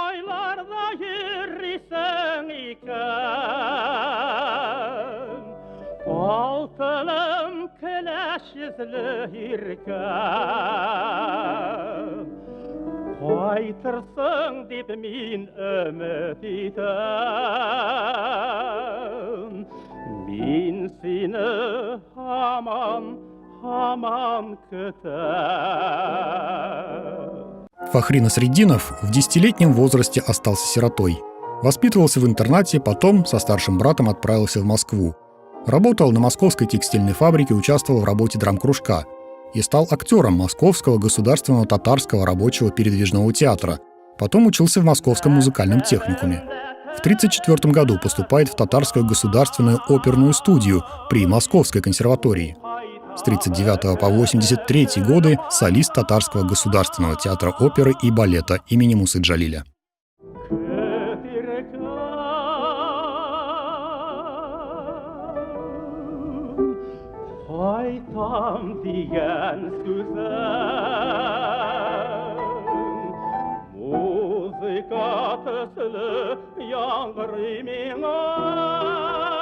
Koylarda yürüsen iken Altılım keleş izleyirken Qaytırsın deb min ümit etem Min seni hamam kütem Фахри Насреддинов в 10-летнем возрасте остался сиротой. Воспитывался в интернате, потом со старшим братом отправился в Москву. Работал на московской текстильной фабрике, участвовал в работе драмкружка и стал актером Московского государственного татарского рабочего передвижного театра. Потом учился в Московском музыкальном техникуме. В 1934 году поступает в Татарскую государственную оперную студию при Московской консерватории. С 1939 по 1983 годы солист Татарского государственного театра оперы и балета имени Мусы Джалиля. Музыка төсле яңгырый миңа